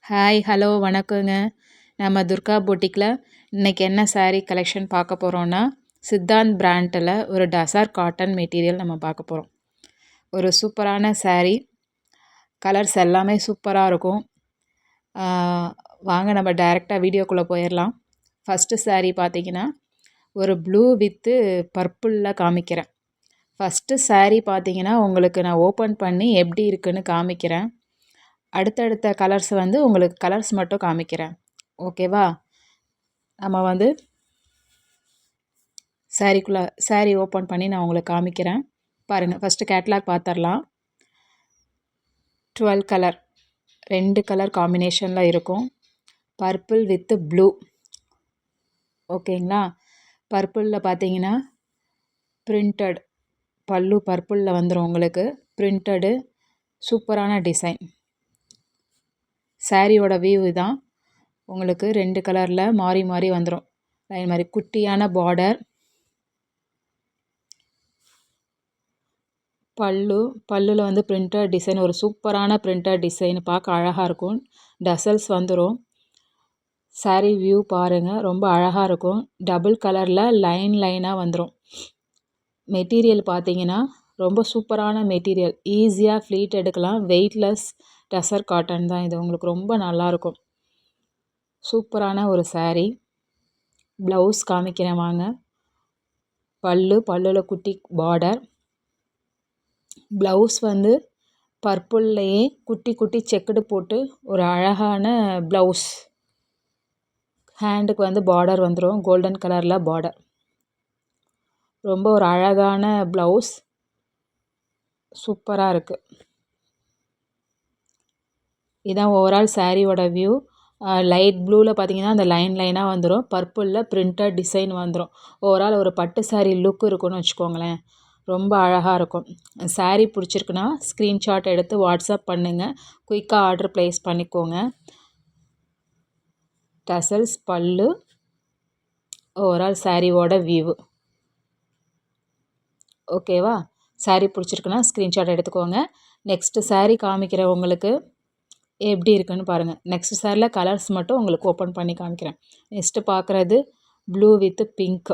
Hi hello வணக்கங்க. நம்ம துர்கா பொட்டிக்கில் இன்றைக்கி என்ன saree கலெக்ஷன் பார்க்க போகிறோன்னா, சித்தாந்த் பிராண்டில் ஒரு டசார் காட்டன் மெட்டீரியல் நம்ம பார்க்க போகிறோம். ஒரு சூப்பரான saree, கலர்ஸ் எல்லாமே சூப்பராக இருக்கும். வாங்க நம்ம டைரெக்டாக வீடியோக்குள்ளே போயிடலாம். ஃபஸ்ட்டு saree பார்த்தீங்கன்னா ஒரு ப்ளூ வித்து பர்பிளில் காமிக்கிறேன். ஃபஸ்ட்டு saree பார்த்தீங்கன்னா உங்களுக்கு நான் ஓப்பன் பண்ணி எப்படி இருக்குன்னு காமிக்கிறேன். அடுத்தடுத்த கலர்ஸ் வந்து உங்களுக்கு கலர்ஸ் மட்டும் காமிக்கிறேன். ஓகேவா? நம்ம வந்து saree ஓப்பன் பண்ணி நான் உங்களுக்கு காமிக்கிறேன். பாருங்கள், ஃபஸ்ட்டு கேட்லாக் பார்த்துடலாம். 12 கலர், 2 கலர் காம்பினேஷனில் இருக்கும். Purple with blue. ஓகேங்களா? பர்பிளில் பார்த்தீங்கன்னா பிரிண்டட் பல்லு பர்பிளில் வந்துடும் உங்களுக்கு. பிரிண்டடு சூப்பரான டிசைன். சாரியோட வியூ தான் உங்களுக்கு 2 கலரில் மாறி மாறி வந்துடும். அதே மாதிரி குட்டியான பார்டர். பல்லுல வந்து பிரிண்டட் டிசைன், ஒரு சூப்பரான பிரிண்டட் டிசைன், பார்க்க அழகாக இருக்கும். டசல்ஸ் வந்துடும். சாரி வியூ பாருங்கள், ரொம்ப அழகாக இருக்கும். டபுள் கலரில் லைனாக வந்துடும். மெட்டீரியல் பார்த்தீங்கன்னா ரொம்ப சூப்பரான மெட்டீரியல். ஈஸியாக ஃப்ளீட் எடுக்கலாம். வெயிட்லெஸ் டசர் காட்டன் தான் இது. உங்களுக்கு ரொம்ப நல்லாயிருக்கும். சூப்பரான ஒரு saree. ப்ளவுஸ் காமிக்கிறேன் வாங்க. பல்லுல குட்டி பார்டர். ப்ளவுஸ் வந்து பர்பிள்லேயே குட்டி குட்டி செக்குடு போட்டு ஒரு அழகான ப்ளவுஸ். ஹேண்டுக்கு வந்து பார்டர் வந்துடும், கோல்டன் கலரில் பார்டர். ரொம்ப ஒரு அழகான ப்ளவுஸ், சூப்பராக இருக்குது. இதான் ஓவரால் சாரியோட வியூ. லைட் ப்ளூவில் பார்த்தீங்கன்னா அந்த லைனாக வந்துடும். பர்பிளில் பிரிண்டட் டிசைன் வந்துடும். ஓவரால் ஒரு பட்டு saree லுக் இருக்குன்னு வச்சுக்கோங்களேன். ரொம்ப அழகாக இருக்கும். saree பிடிச்சிருக்குன்னா ஸ்க்ரீன்ஷாட் எடுத்து வாட்ஸ்அப் பண்ணுங்கள். குயிக்காக ஆர்டர் ப்ளேஸ் பண்ணிக்கோங்க. டசல்ஸ், பல்லு, ஓவரால் சாரியோட வியூ. ஓகேவா? saree பிடிச்சிருக்குன்னா ஸ்க்ரீன்ஷாட் எடுத்துக்கோங்க. நெக்ஸ்ட்டு saree காமிக்கிறேன் உங்களுக்கு எப்படி இருக்குன்னு பாருங்கள். நெக்ஸ்ட் சாரியில் கலர்ஸ் மட்டும் உங்களுக்கு ஓப்பன் பண்ணி காமிக்கிறேன். நெக்ஸ்ட்டு பார்க்குறது ப்ளூ வித் பிங்க்.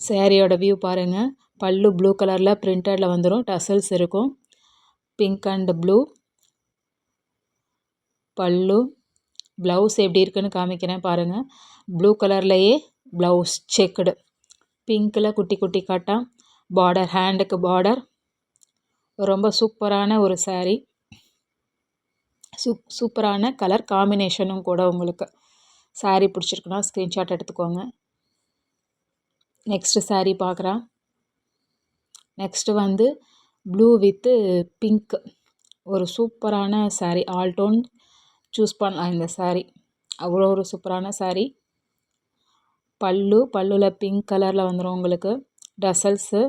சாரியோட வியூ பாருங்கள். பல்லு ப்ளூ கலரில் பிரிண்டடில் வந்துடும். டசல்ஸ் இருக்கும். பிங்க் அண்ட் ப்ளூ பல்லு. ப்ளவுஸ் எப்படி இருக்குன்னு காமிக்கிறேன் பாருங்கள். ப்ளூ கலர்லேயே ப்ளவுஸ் செக்குடு. பிங்க்கில் குட்டி குட்டி கட்டா பார்டர், ஹேண்டுக்கு பார்டர். ரொம்ப சூப்பரான ஒரு saree. சூப்பரான கலர் காம்பினேஷனும் கூட உங்களுக்கு. saree பிடிச்சிருக்குன்னா ஸ்க்ரீன்ஷாட் எடுத்துக்கோங்க. நெக்ஸ்ட்டு saree பார்க்குறேன். நெக்ஸ்ட்டு வந்து ப்ளூ வித்து பிங்க். ஒரு சூப்பரான saree. ஆல் டோன் சூஸ் பண்ணலாம் இந்த saree. அவ்வளோ ஒரு சூப்பரான saree. பல்லுல பிங்க் கலரில் வந்துடும் உங்களுக்கு. டசல்ஸு.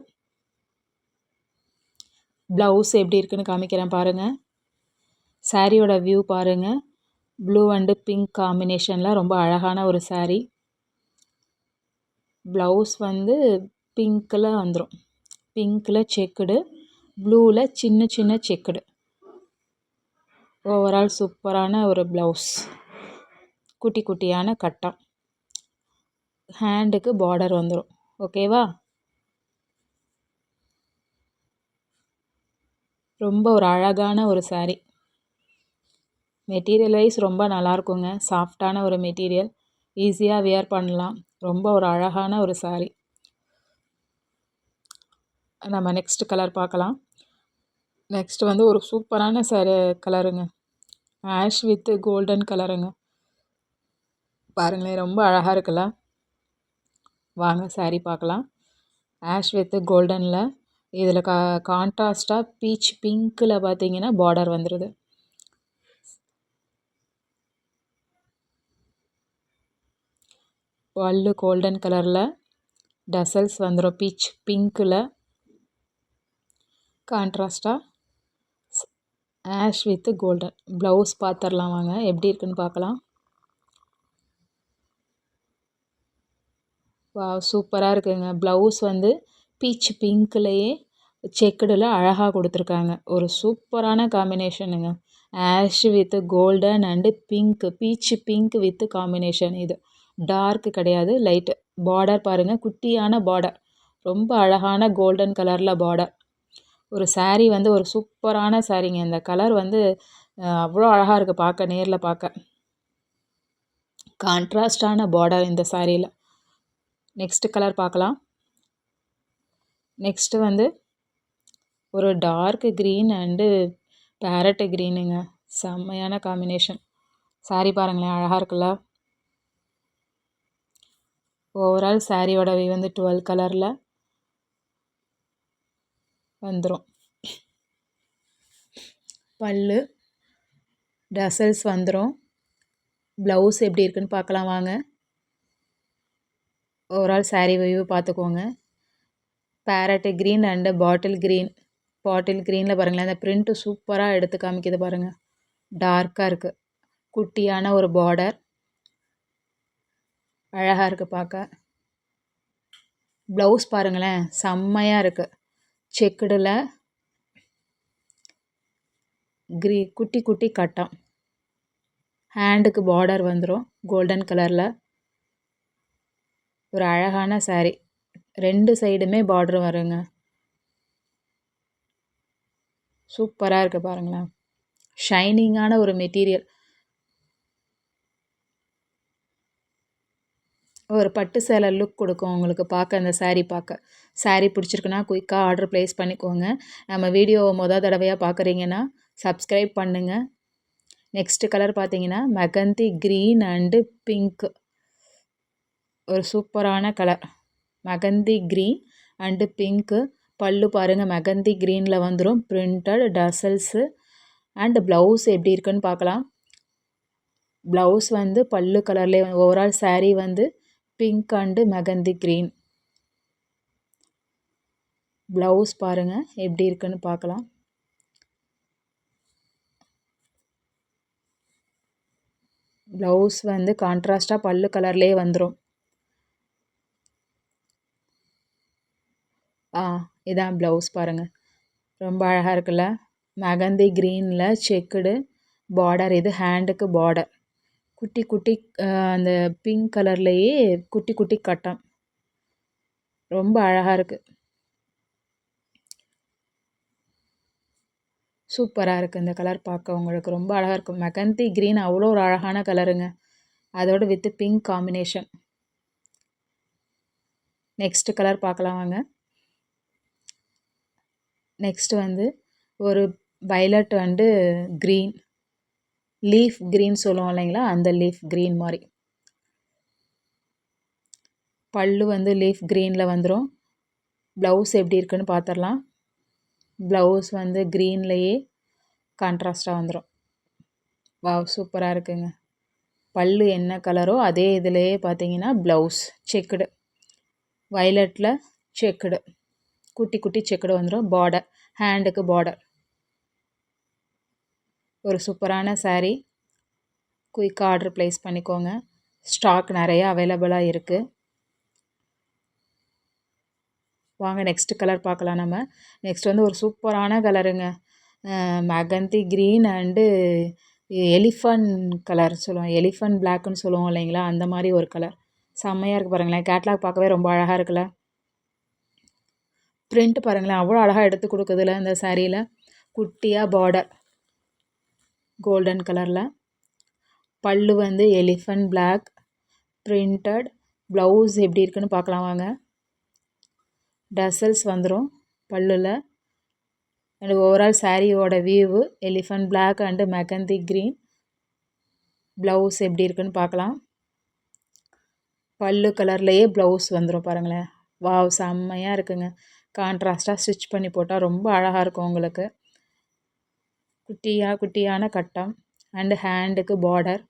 ப்ளவுஸ் எப்படி இருக்குன்னு காமிக்கிறேன் பாருங்கள். சாரியோட வியூ பாருங்கள். ப்ளூ அண்டு பிங்க் காம்பினேஷனில் ரொம்ப அழகான ஒரு saree. ப்ளவுஸ் வந்து பிங்க்கில் வந்துடும். பிங்க்கில் செக்குடு, ப்ளூவில் சின்ன சின்ன செக்குடு. ஓவரால் சூப்பரான ஒரு ப்ளவுஸ். குட்டி குட்டியான கட்டம். ஹேண்டுக்கு பார்டர் வந்துடும். ஓகேவா? ரொம்ப ஒரு அழகான ஒரு saree. மெட்டீரியல் வைஸ் ரொம்ப நல்லாயிருக்குங்க. சாஃப்டான ஒரு மெட்டீரியல். ஈஸியாக வியர் பண்ணலாம். ரொம்ப ஒரு அழகான ஒரு saree. நம்ம நெக்ஸ்ட் கலர் பார்க்கலாம். நெக்ஸ்ட் வந்து ஒரு சூப்பரான கலருங்க. ஆஷ் வித் கோல்டன் கலருங்க. பாருங்களேன், ரொம்ப அழகாக இருக்குல்ல. வாங்க saree பார்க்கலாம். ஆஷ் வித் கோல்டனில் இதில் கான்ட்ராஸ்டாக பீச் பிங்க்கில் பார்த்தீங்கன்னா பார்டர் வந்துடுது. பல்லு கோல்டன் கலரில் டசல்ஸ் வந்துடும். பீச் பிங்க்கில் கான்ட்ராஸ்டாக ஆஷ் வித் கோல்டன். ப்ளவுஸ் பார்த்துடலாம் வாங்க, எப்படி இருக்குன்னு பார்க்கலாம். வா, சூப்பராக இருக்குங்க. ப்ளவுஸ் வந்து பீச் பிங்க்லேயே செக்குடில் அழகாக கொடுத்துருக்காங்க. ஒரு சூப்பரான காம்பினேஷனுங்க. Ash with golden and pink, peach pink with combination. இது டார்க் கிடையாது, லைட்டு. பார்டர் பாருங்கள், குட்டியான பார்டர். ரொம்ப அழகான கோல்டன் கலரில் பார்டர். ஒரு saree வந்து ஒரு சூப்பரான சாரீங்க. இந்த கலர் வந்து அவ்வளோ அழகாக இருக்குது பார்க்க, நேரில் பார்க்க. கான்ட்ராஸ்டான பார்டர் இந்த சாரியில். நெக்ஸ்ட் கலர் பார்க்கலாம். நெக்ஸ்ட்டு வந்து ஒரு டார்க் க்ரீன் அண்டு பேரட் க்ரீனுங்க. செம்மையான காம்பினேஷன். saree பாருங்களேன், அழகாக இருக்குல்ல. ஓவரால் சாரியோட வே வந்து 12 கலரில் வந்துடும். பல்லு டசல்ஸ் வந்துடும். ப்ளவுஸ் எப்படி இருக்குன்னு பார்க்கலாம் வாங்க. ஓவரால் saree வியூ பார்த்துக்கோங்க. பேரட் க்ரீன் அண்டு பாட்டில் க்ரீனில் பாருங்களேன், அந்த பிரிண்ட்டு சூப்பராக எடுத்து காமிக்குது பாருங்கள். டார்க்காக இருக்குது. குட்டியான ஒரு பார்டர். அழகாக இருக்குது பார்க்க. ப்ளவுஸ் பாருங்களேன், செம்மையாக இருக்குது. செக்குடில் குட்டி குட்டி கட்டம். ஹேண்டுக்கு பார்டர் வந்துடும் கோல்டன் கலரில். ஒரு அழகான saree. 2 சைடுமே பார்டர் வருங்க. சூப்பராக இருக்குது பாருங்களேன். ஷைனிங்கான ஒரு மெட்டீரியல். ஒரு பட்டு சேலை லுக் கொடுக்கும் உங்களுக்கு பார்க்க, அந்த saree பார்க்க. saree பிடிச்சிருக்குன்னா குயிக்காக ஆர்டர் ப்ளேஸ் பண்ணிக்கோங்க. நம்ம வீடியோவை தடவையாக பார்க்குறீங்கன்னா சப்ஸ்கிரைப் பண்ணுங்கள். நெக்ஸ்ட்டு கலர் பார்த்தீங்கன்னா மெகந்தி க்ரீன் அண்டு பிங்க். ஒரு சூப்பரான colour. Mehndi green and pink. பல்லு பாருங்கள், மெகந்தி க்ரீனில் வந்துடும். பிரிண்டட் டசல்ஸு அண்டு ப்ளவுஸ் எப்படி இருக்குன்னு பார்க்கலாம். ப்ளவுஸ் வந்து பல்லு கலர்லேயே, ஓவரால் saree வந்து pink and mehndi green. Blouse பாருங்கள் எப்படி இருக்குன்னு பார்க்கலாம். ப்ளவுஸ் வந்து கான்ட்ராஸ்டாக பல்லு கலர்லேயே வந்துடும். இதான் ப்ளவுஸ் பாருங்கள், ரொம்ப அழகாக இருக்குல்ல. மெகந்தி க்ரீனில் செக்குடு பார்டர். இது ஹேண்டுக்கு பார்டர். குட்டி குட்டி அந்த பிங்க் கலர்லேயே குட்டி குட்டி கட்டம். ரொம்ப அழகாக இருக்குது. சூப்பராக இருக்குது இந்த கலர் பார்க்க. உங்களுக்கு ரொம்ப அழகாக இருக்கும். மெகந்தி க்ரீன் அவ்வளோ ஒரு அழகான கலருங்க. அதோடு with pink combination. Next colour பார்க்கலாம் வாங்க. நெக்ஸ்ட் வந்து ஒரு violet and green, leaf green சொல்லுவோம் இல்லைங்களா, அந்த லீஃப் க்ரீன் மாதிரி. பல்லு வந்து லீஃப் க்ரீனில் வந்துடும். ப்ளவுஸ் எப்படி இருக்குன்னு பார்த்துடலாம். ப்ளவுஸ் வந்து க்ரீன்லேயே கான்ட்ராஸ்டாக வந்துடும். வாவ், சூப்பராக இருக்குங்க. பல்லு என்ன கலரோ அதே இதிலேயே பார்த்தீங்கன்னா ப்ளவுஸ் செக்குடு, வைலட்டில் செக்குடு, குட்டி குட்டி செக்குடு வந்துடும். பார்டர், ஹேண்டுக்கு பார்டர். ஒரு சூப்பரான saree. குயிக்காக ஆர்டர் ப்ளேஸ் பண்ணிக்கோங்க. ஸ்டாக் நிறைய அவைலபிளாக இருக்குது. வாங்க நெக்ஸ்ட் கலர் பார்க்கலாம் நம்ம. நெக்ஸ்ட் வந்து ஒரு சூப்பரான கலருங்க. Mehndi green and elephant colour சொல்லுவோம், எலிஃபண்ட் பிளாக்குன்னு சொல்லுவோம் இல்லைங்களா, அந்த மாதிரி ஒரு கலர். செம்மையாக இருக்குது பாருங்களேன். கேட்லாக் பார்க்கவே ரொம்ப அழகாக இருக்குல்ல. பிரிண்ட் பாருங்களேன், அவ்வளோ அழகாக எடுத்து கொடுக்குதுல இந்த சாரியில். குட்டியாக பார்டர் கோல்டன் கலரில். பல்லு வந்து எலிஃபண்ட் பிளாக் பிரிண்டட். ப்ளவுஸ் எப்படி இருக்குன்னு பார்க்கலாம் வாங்க. டசல்ஸ் வந்துடும் பல்லில். அண்ட் ஓவரால் சாரியோட view elephant black and mehndi green. Blouse எப்படி இருக்குன்னு பார்க்கலாம். பல்லு கலர்லேயே ப்ளவுஸ் வந்துடும் பாருங்களேன். வாவ், செம்மையாக இருக்குங்க. கான்ட்ராஸ்டாக ஸ்டிச் பண்ணி போட்டால் ரொம்ப அழகாக இருக்கும் உங்களுக்கு. குட்டியான கட்டம் அண்டு ஹேண்டுக்கு பார்டர்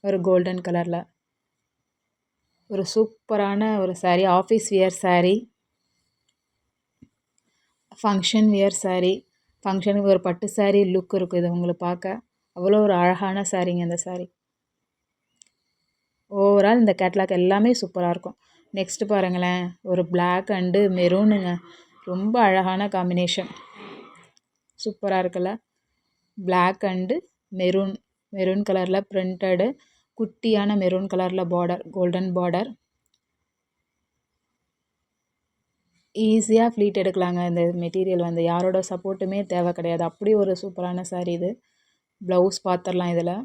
ஒரு கோல்டன் கலரில். ஒரு சூப்பரான ஒரு saree. Office wear saree, function wear saree. ஃபங்க்ஷனுக்கு ஒரு பட்டு saree லுக் இருக்குது இது உங்களுக்கு பார்க்க. அவ்வளோ ஒரு அழகான சாரீங்க இந்த saree. ஓவரால் இந்த கேட்லாக் எல்லாமே சூப்பராக இருக்கும். நெக்ஸ்ட்டு பாருங்களேன், ஒரு பிளாக் அண்டு மெரூனுங்க. ரொம்ப அழகான காம்பினேஷன், சூப்பராக இருக்குல்ல. பிளாக் அண்டு மெரூன், மெரூன் கலரில் பிரிண்டடு, குட்டியான மெரூன் கலரில் பார்டர், கோல்டன் பார்டர். ஈஸியாக ஃப்ளீட் எடுக்கலாங்க. இந்த மெட்டீரியல் வந்து யாரோட சப்போர்ட்டுமே தேவை கிடையாது. அப்படி ஒரு சூப்பரான சாரீ இது. ப்ளவுஸ் பார்த்துடலாம். இதில்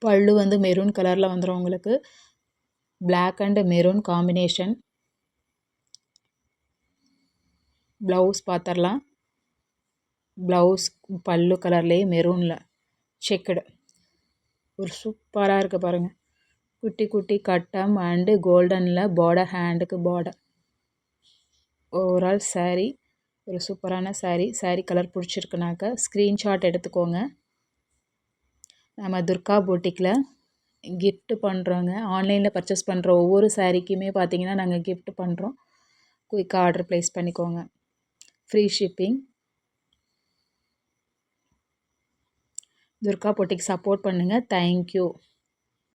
பல்லு வந்து மெரூன் கலரில் வந்துடும் உங்களுக்கு. Black and maroon combination. Blouse பார்த்துடலாம். ப்ளவுஸ் பல்லு கலர்லேயே மெரூனில் செக்குடு, ஒரு சூப்பராக இருக்குது பாருங்கள். குட்டி குட்டி கட்டம் அண்டு கோல்டனில் பார்டர், ஹேண்டுக்கு பார்டர். ஓவரால் சாரீ ஒரு சூப்பரான சாரீ. சாரீ கலர் பிடிச்சிருக்குனாக்கா ஸ்க்ரீன்ஷாட் எடுத்துக்கோங்க. நம்ம துர்கா பொட்டிக்கில் கிஃப்ட் பண்ணுறோங்க. ஆன்லைனில் பர்ச்சேஸ் பண்ணுற ஒவ்வொரு சாரீக்குமே பார்த்தீங்கன்னா நாங்கள் கிஃப்ட் பண்ணுறோம். குயிக்காக ஆர்டர் ப்ளேஸ் பண்ணிக்கோங்க. Free shipping. துர்கா பொட்டிக்கு சப்போர்ட் பண்ணுங்கள். தேங்க்யூ.